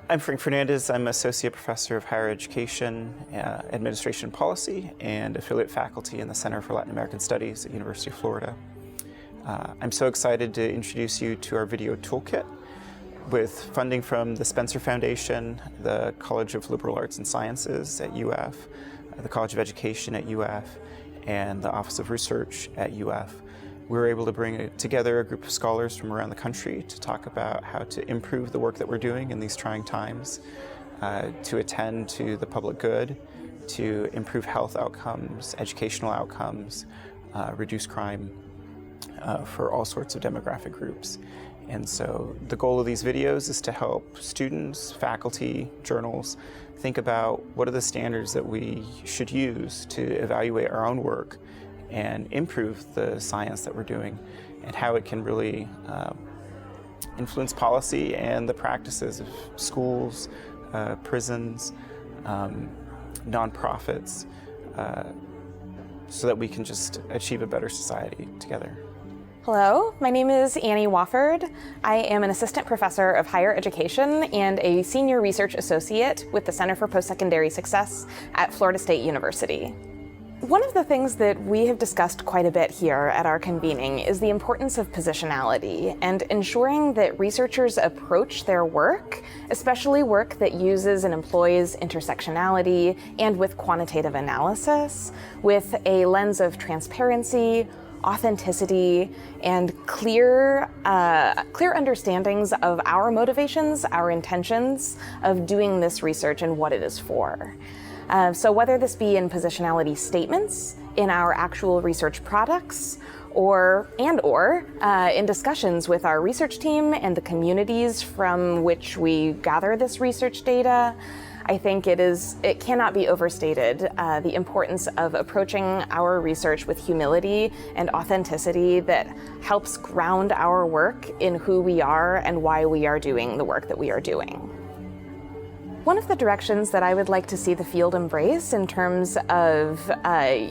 I'm Frank Fernandez. I'm Associate Professor of Higher Education, Administration and Policy, and affiliate faculty in the Center for Latin American Studies at University of Florida. I'm so excited to introduce you to our video toolkit with funding from the Spencer Foundation, the College of Liberal Arts and Sciences at UF, the College of Education at UF, and the Office of Research at UF. We were able to bring together a group of scholars from around the country to talk about how to improve the work that we're doing in these trying times, to attend to the public good, to improve health outcomes, educational outcomes, reduce crime for all sorts of demographic groups. And so the goal of these videos is to help students, faculty, journals think about what are the standards that we should use to evaluate our own work and improve the science that we're doing, and how it can really influence policy and the practices of schools, prisons, nonprofits, so that we can just achieve a better society together. Hello, my name is Annie Wofford. I am an assistant professor of higher education and a senior research associate with the Center for Postsecondary Success at Florida State University. One of the things that we have discussed quite a bit here at our convening is the importance of positionality and ensuring that researchers approach their work, especially work that uses and employs intersectionality and with quantitative analysis, with a lens of transparency, authenticity, and clear understandings of our motivations, our intentions of doing this research and what it is for. So whether this be in positionality statements, in our actual research products, or in discussions with our research team and the communities from which we gather this research data, I think it cannot be overstated the importance of approaching our research with humility and authenticity that helps ground our work in who we are and why we are doing the work that we are doing. One of the directions that I would like to see the field embrace in terms of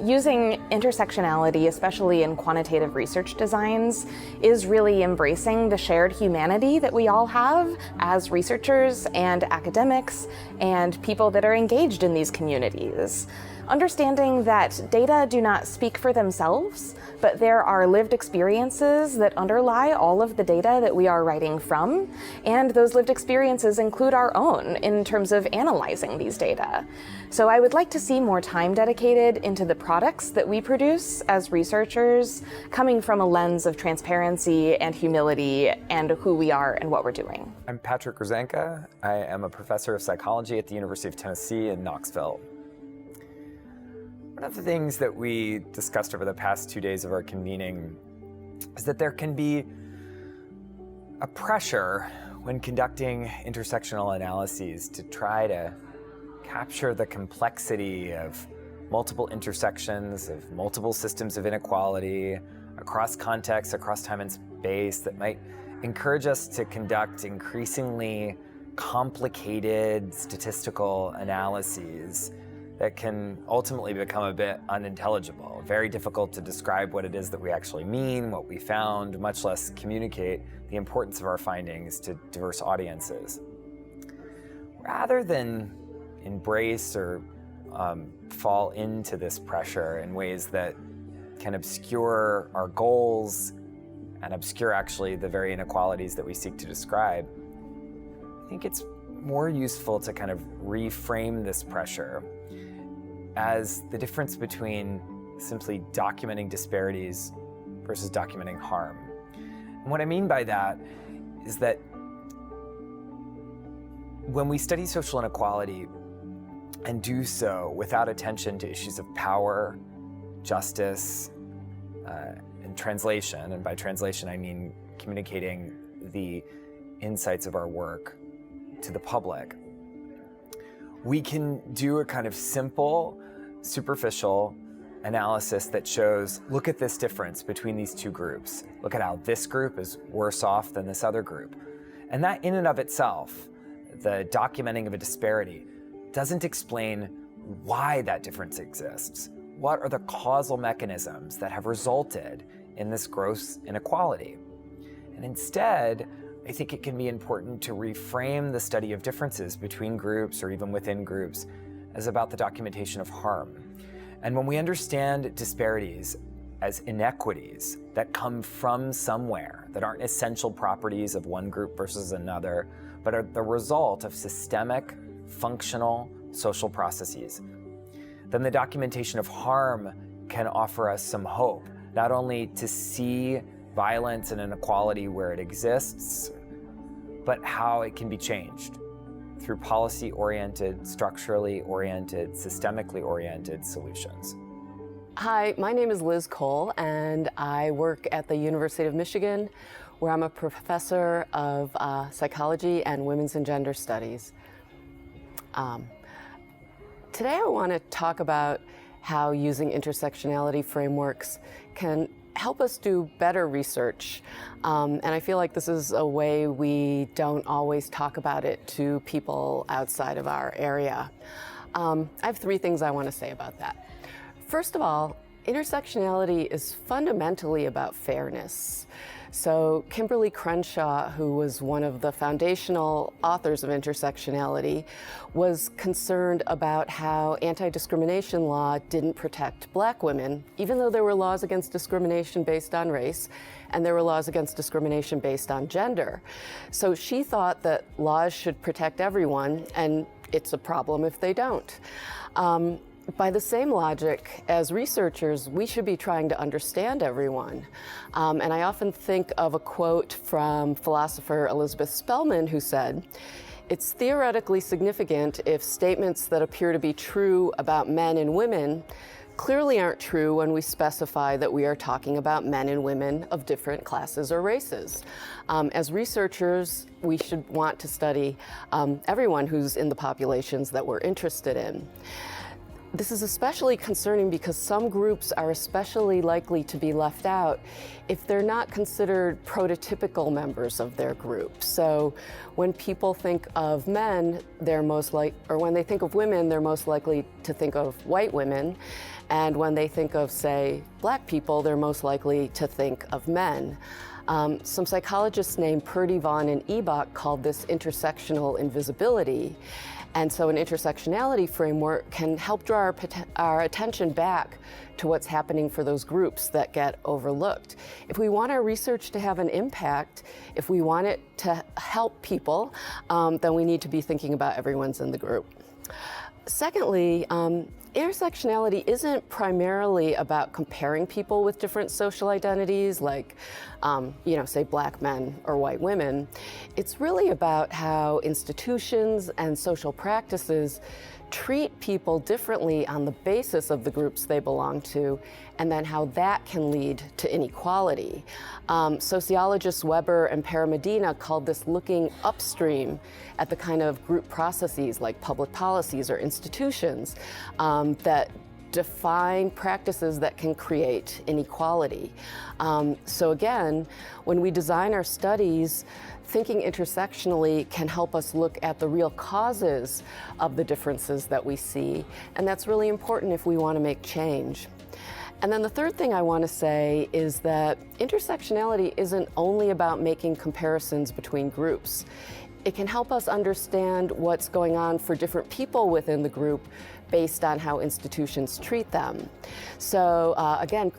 using intersectionality, especially in quantitative research designs, is really embracing the shared humanity that we all have as researchers and academics and people that are engaged in these communities. Understanding that data do not speak for themselves, but there are lived experiences that underlie all of the data that we are writing from, and those lived experiences include our own in terms of analyzing these data. So I would like to see more time dedicated into the products that we produce as researchers, coming from a lens of transparency and humility and who we are and what we're doing. I'm Patrick Rosanka. I am a professor of psychology at the University of Tennessee in Knoxville. One of the things that we discussed over the past 2 days of our convening is that there can be a pressure when conducting intersectional analyses to try to capture the complexity of multiple intersections, of multiple systems of inequality, across contexts, across time and space, that might encourage us to conduct increasingly complicated statistical analyses that can ultimately become a bit unintelligible, very difficult to describe what it is that we actually mean, what we found, much less communicate the importance of our findings to diverse audiences. Rather than embrace or fall into this pressure in ways that can obscure our goals and obscure actually the very inequalities that we seek to describe, I think it's more useful to kind of reframe this pressure as the difference between simply documenting disparities versus documenting harm. And what I mean by that is that when we study social inequality and do so without attention to issues of power, justice, and translation, and by translation I mean communicating the insights of our work to the public, we can do a kind of simple, superficial analysis that shows, look at this difference between these two groups. Look at how this group is worse off than this other group. And that in and of itself, the documenting of a disparity, doesn't explain why that difference exists. What are the causal mechanisms that have resulted in this gross inequality? And instead, I think it can be important to reframe the study of differences between groups or even within groups as about the documentation of harm. And when we understand disparities as inequities that come from somewhere, that aren't essential properties of one group versus another, but are the result of systemic, functional, social processes, then the documentation of harm can offer us some hope, not only to see violence and inequality where it exists, but how it can be changed through policy-oriented, structurally oriented, systemically oriented solutions. Hi, my name is Liz Cole, and I work at the University of Michigan, where I'm a professor of psychology and women's and gender studies. Today I want to talk about how using intersectionality frameworks can help us do better research. And I feel like this is a way we don't always talk about it to people outside of our area. I have 3 things I want to say about that. First of all, intersectionality is fundamentally about fairness. So Kimberly Crenshaw, who was one of the foundational authors of intersectionality, was concerned about how anti-discrimination law didn't protect Black women, even though there were laws against discrimination based on race, and there were laws against discrimination based on gender. So she thought that laws should protect everyone, and it's a problem if they don't. By the same logic, as researchers, we should be trying to understand everyone. And I often think of a quote from philosopher Elizabeth Spellman, who said, "It's theoretically significant if statements that appear to be true about men and women clearly aren't true when we specify that we are talking about men and women of different classes or races." As researchers, we should want to study everyone who's in the populations that we're interested in. This is especially concerning because some groups are especially likely to be left out if they're not considered prototypical members of their group. So when people think of men, when they think of women, they're most likely to think of white women. And when they think of, say, Black people, they're most likely to think of men. Some psychologists named Purdy, Vaughan, and Ebach called this intersectional invisibility. And so an intersectionality framework can help draw our attention back to what's happening for those groups that get overlooked. If we want our research to have an impact, if we want it to help people, then we need to be thinking about everyone's in the group. Secondly, intersectionality isn't primarily about comparing people with different social identities, like, say Black men or white women. It's really about how institutions and social practices treat people differently on the basis of the groups they belong to, and then how that can lead to inequality. Sociologists Weber and Paramedina called this looking upstream at the kind of group processes like public policies or institutions that define practices that can create inequality. So again, when we design our studies, thinking intersectionally can help us look at the real causes of the differences that we see, and that's really important if we want to make change. And then the third thing I want to say is that intersectionality isn't only about making comparisons between groups. It can help us understand what's going on for different people within the group based on how institutions treat them. So again,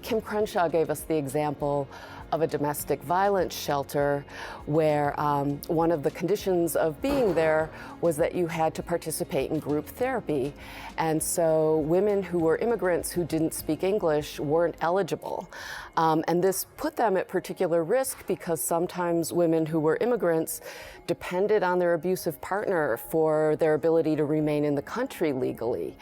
Kim Crenshaw gave us the example of a domestic violence shelter where one of the conditions of being there was that you had to participate in group therapy. And so women who were immigrants who didn't speak English weren't eligible. And this put them at particular risk because sometimes women who were immigrants depended on their abusive partner for their ability to remain in the country legally.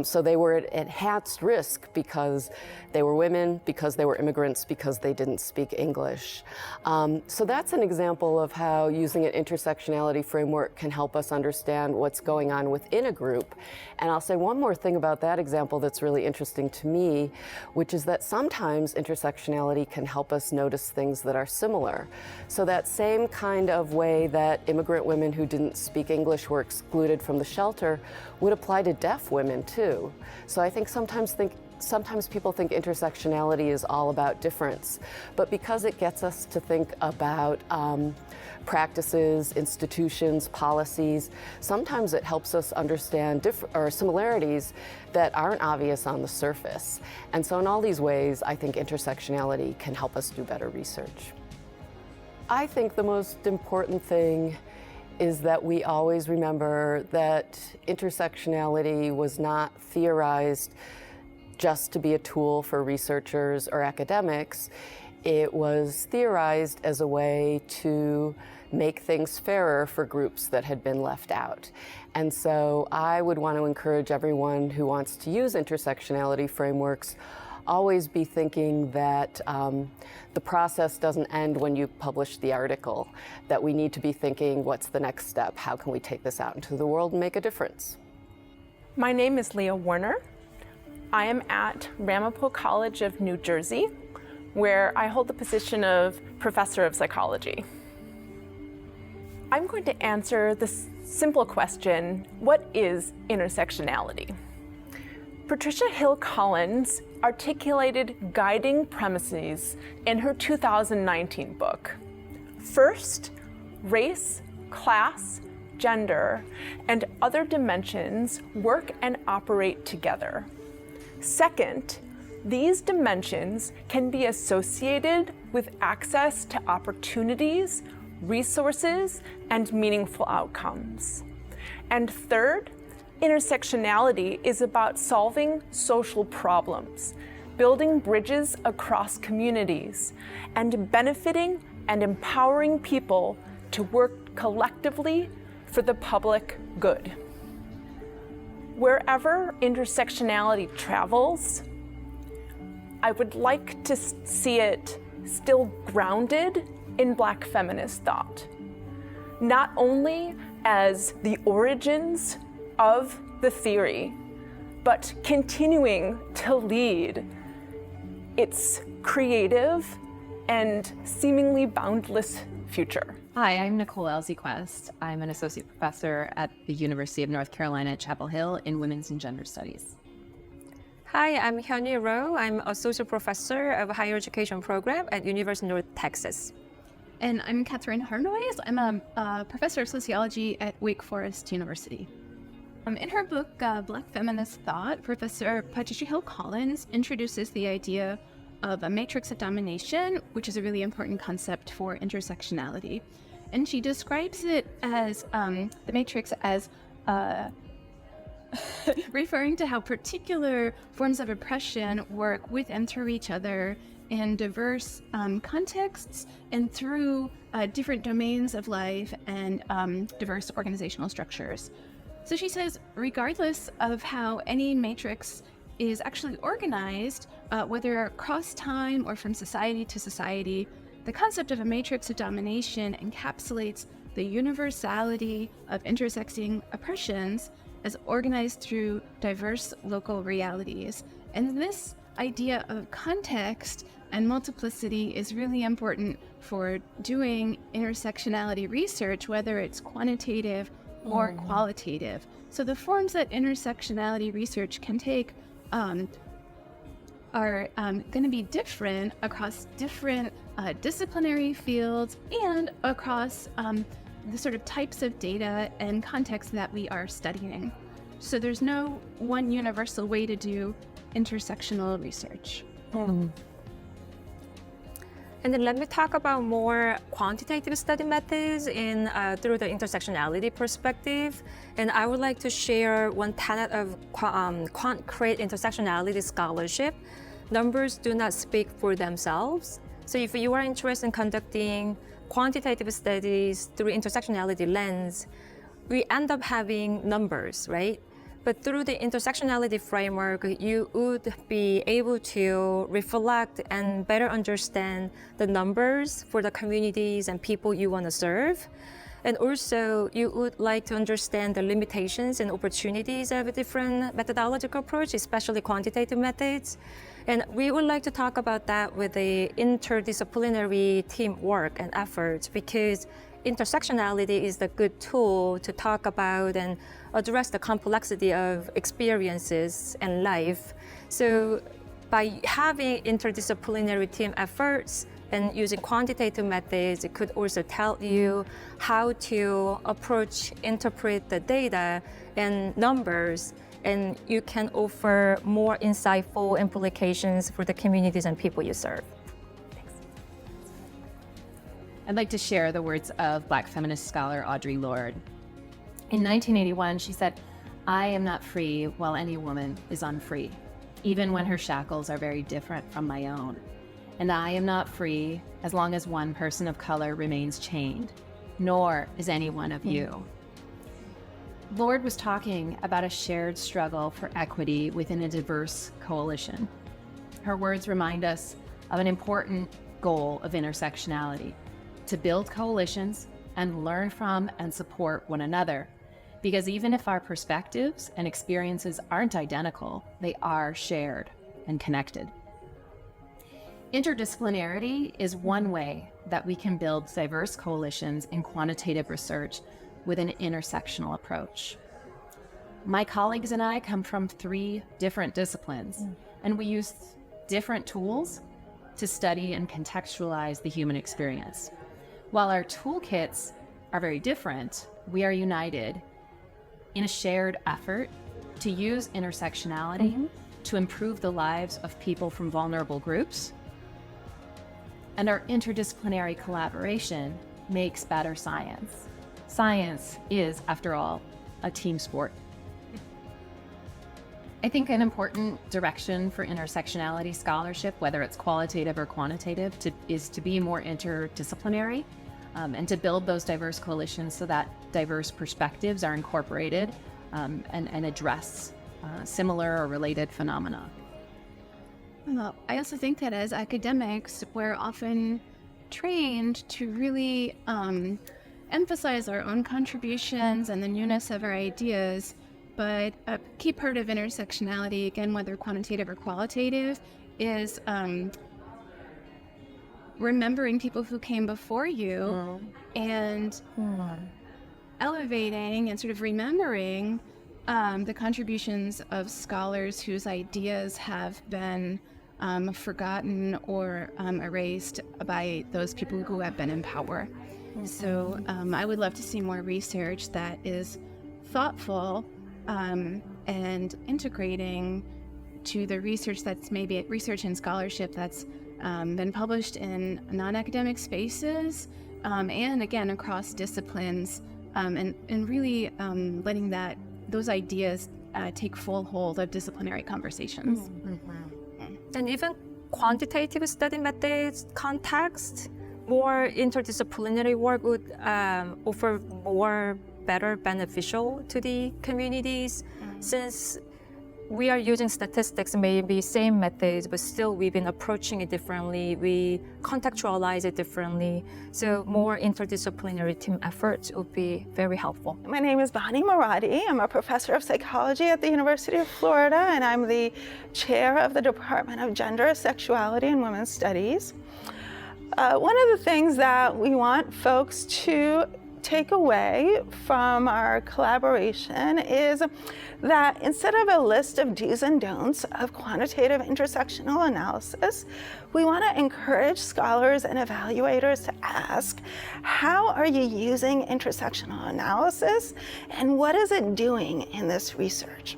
So they were at enhanced risk because they were women, because they were immigrants, because they didn't speak English. So that's an example of how using an intersectionality framework can help us understand what's going on within a group. And I'll say one more thing about that example that's really interesting to me, which is that sometimes intersectionality can help us notice things that are similar. So that same kind of way that immigrant women who didn't speak English were excluded from the shelter would apply to deaf women too. So I think sometimes sometimes people think intersectionality is all about difference, but because it gets us to think about practices, institutions, policies, sometimes it helps us understand similarities that aren't obvious on the surface. And so in all these ways, I think intersectionality can help us do better research. I think the most important thing is that we always remember that intersectionality was not theorized just to be a tool for researchers or academics. It was theorized as a way to make things fairer for groups that had been left out. And so I would want to encourage everyone who wants to use intersectionality frameworks always be thinking that the process doesn't end when you publish the article, that we need to be thinking, what's the next step? How can we take this out into the world and make a difference? My name is Leah Warner. I am at Ramapo College of New Jersey, where I hold the position of Professor of Psychology. I'm going to answer this simple question, what is intersectionality? Patricia Hill Collins articulated guiding premises in her 2019 book. First, race, class, gender, and other dimensions work and operate together. Second, these dimensions can be associated with access to opportunities, resources, and meaningful outcomes. And third, intersectionality is about solving social problems, building bridges across communities, and benefiting and empowering people to work collectively for the public good. Wherever intersectionality travels, I would like to see it still grounded in Black feminist thought, not only as the origins of the theory, but continuing to lead its creative and seemingly boundless future. Hi, I'm Nicole Elsie-Quest. I'm an associate professor at the University of North Carolina at Chapel Hill in Women's and Gender Studies. Hi, I'm Hyunyi Roh. I'm associate professor of higher education program at University of North Texas. And I'm Catherine Harnois. I'm a professor of sociology at Wake Forest University. In her book, Black Feminist Thought, Professor Patricia Hill Collins introduces the idea of a matrix of domination, which is a really important concept for intersectionality. And she describes it as the matrix as referring to how particular forms of oppression work with and through each other in diverse contexts and through different domains of life and diverse organizational structures. So she says, regardless of how any matrix is actually organized, whether across time or from society to society, the concept of a matrix of domination encapsulates the universality of intersecting oppressions as organized through diverse local realities. And this idea of context and multiplicity is really important for doing intersectionality research, whether it's quantitative or qualitative. So the forms that intersectionality research can take are going to be different across different disciplinary fields and across the sort of types of data and contexts that we are studying. So there's no one universal way to do intersectional research. And then let me talk about more quantitative study methods through the intersectionality perspective. And I would like to share one tenet of quant-crit intersectionality scholarship. Numbers do not speak for themselves. So if you are interested in conducting quantitative studies through intersectionality lens, we end up having numbers, right? But through the intersectionality framework, you would be able to reflect and better understand the numbers for the communities and people you want to serve. And also, you would like to understand the limitations and opportunities of a different methodological approach, especially quantitative methods. And we would like to talk about that with the interdisciplinary teamwork and efforts, because intersectionality is the good tool to talk about and address the complexity of experiences and life. So by having interdisciplinary team efforts and using quantitative methods, it could also tell you how to approach, interpret the data and numbers, and you can offer more insightful implications for the communities and people you serve. I'd like to share the words of Black feminist scholar Audre Lorde. In 1981, she said, "I am not free while any woman is unfree, even when her shackles are very different from my own. And I am not free as long as one person of color remains chained, nor is any one of you." Lorde was talking about a shared struggle for equity within a diverse coalition. Her words remind us of an important goal of intersectionality: to build coalitions and learn from and support one another. Because even if our perspectives and experiences aren't identical, they are shared and connected. Interdisciplinarity is one way that we can build diverse coalitions in quantitative research with an intersectional approach. My colleagues and I come from 3 different disciplines, and we use different tools to study and contextualize the human experience. While our toolkits are very different, we are united in a shared effort to use intersectionality to improve the lives of people from vulnerable groups. And our interdisciplinary collaboration makes better science. Science is, after all, a team sport. I think an important direction for intersectionality scholarship, whether it's qualitative or quantitative, is to be more interdisciplinary and to build those diverse coalitions so that diverse perspectives are incorporated and address similar or related phenomena. Well, I also think that as academics, we're often trained to really emphasize our own contributions and the newness of our ideas. But a key part of intersectionality, again, whether quantitative or qualitative, is remembering people who came before you and elevating and sort of remembering the contributions of scholars whose ideas have been forgotten or erased by those people who have been in power. So I would love to see more research that is thoughtful and integrating to the research that's maybe research and scholarship that's been published in non-academic spaces and again across disciplines and really letting those ideas take full hold of disciplinary conversations. And even quantitative study methods context, more interdisciplinary work would offer more better beneficial to the communities since we are using statistics, maybe same methods, but still we've been approaching it differently. We contextualize it differently. So more interdisciplinary team efforts would be very helpful. My name is Bonnie Maradi. I'm a professor of psychology at the University of Florida, and I'm the chair of the Department of Gender, Sexuality, and Women's Studies. One of the things that we want folks to take away from our collaboration is that instead of a list of do's and don'ts of quantitative intersectional analysis, we want to encourage scholars and evaluators to ask, how are you using intersectional analysis and what is it doing in this research?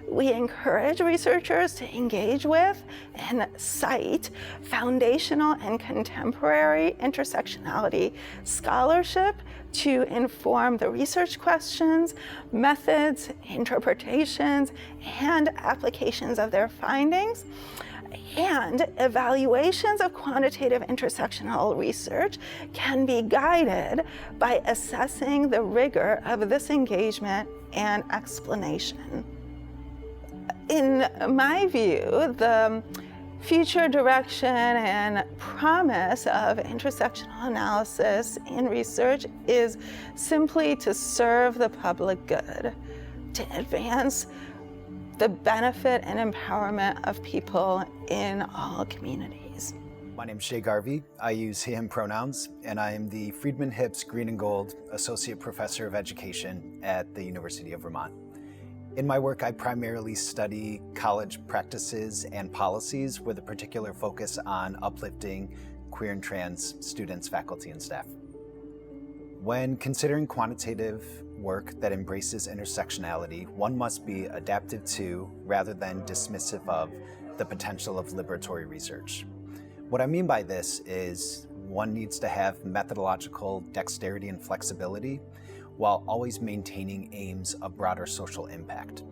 We encourage researchers to engage with and cite foundational and contemporary intersectionality scholarship to inform the research questions, methods, interpretations, and applications of their findings. And evaluations of quantitative intersectional research can be guided by assessing the rigor of this engagement and explanation. In my view, the future direction and promise of intersectional analysis in research is simply to serve the public good, to advance the benefit and empowerment of people in all communities. My name's Shay Garvey. I use he, him pronouns, and I am the Friedman Hipps Green and Gold Associate Professor of Education at the University of Vermont. In my work, I primarily study college practices and policies with a particular focus on uplifting queer and trans students, faculty, and staff. When considering quantitative work that embraces intersectionality, one must be adaptive to, rather than dismissive of, the potential of liberatory research. What I mean by this is one needs to have methodological dexterity and flexibility while always maintaining aims of broader social impact.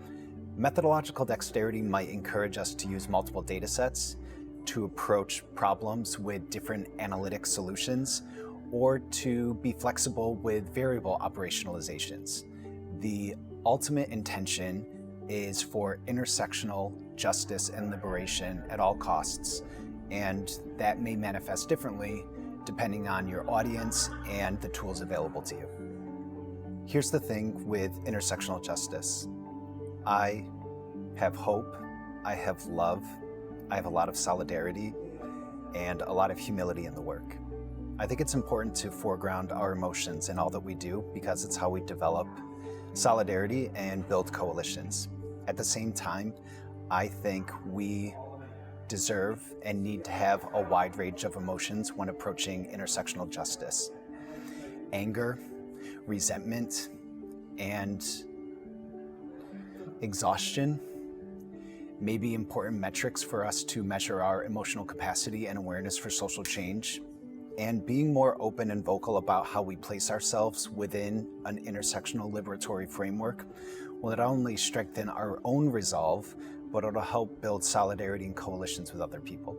Methodological dexterity might encourage us to use multiple data sets to approach problems with different analytic solutions, or to be flexible with variable operationalizations. The ultimate intention is for intersectional justice and liberation at all costs, and that may manifest differently depending on your audience and the tools available to you. Here's the thing with intersectional justice. I have hope, I have love, I have a lot of solidarity, and a lot of humility in the work. I think it's important to foreground our emotions in all that we do because it's how we develop solidarity and build coalitions. At the same time, I think we deserve and need to have a wide range of emotions when approaching intersectional justice. Anger, resentment, and exhaustion may be important metrics for us to measure our emotional capacity and awareness for social change. And being more open and vocal about how we place ourselves within an intersectional liberatory framework will not only strengthen our own resolve, but it'll help build solidarity and coalitions with other people.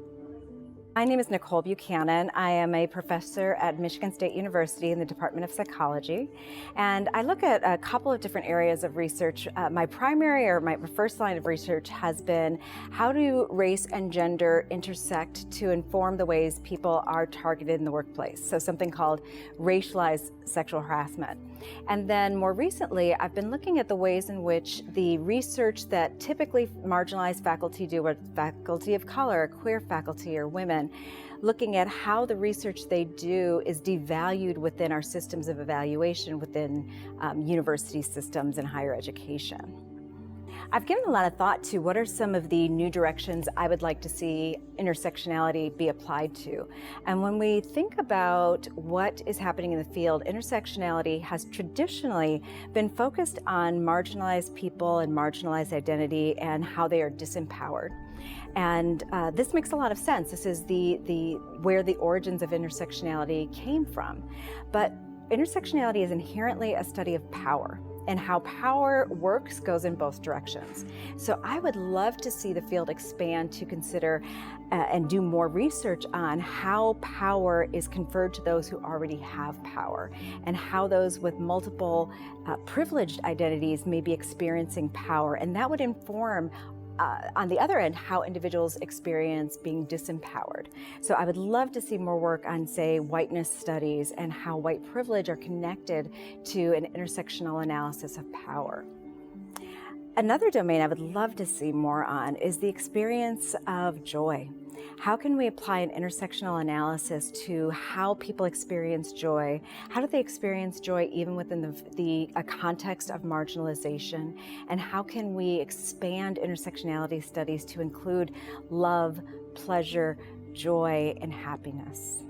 My name is Nicole Buchanan. I am a professor at Michigan State University in the Department of Psychology, and I look at a couple of different areas of research. My primary or my first line of research has been how do race and gender intersect to inform the ways people are targeted in the workplace, so something called racialized sexual harassment. And then more recently, I've been looking at the ways in which the research that typically marginalized faculty do, or faculty of color, queer faculty, or women, looking at how the research they do is devalued within our systems of evaluation within university systems and higher education. I've given a lot of thought to what are some of the new directions I would like to see intersectionality be applied to. And when we think about what is happening in the field, intersectionality has traditionally been focused on marginalized people and marginalized identity and how they are disempowered. And this makes a lot of sense. This is where the origins of intersectionality came from. But intersectionality is inherently a study of power, and how power works goes in both directions. So I would love to see the field expand to consider and do more research on how power is conferred to those who already have power, and how those with multiple privileged identities may be experiencing power. And that would inform on the other end, how individuals experience being disempowered. So I would love to see more work on, say, whiteness studies and how white privilege are connected to an intersectional analysis of power. Another domain I would love to see more on is the experience of joy. How can we apply an intersectional analysis to how people experience joy? How do they experience joy even within a context of marginalization? And how can we expand intersectionality studies to include love, pleasure, joy, and happiness?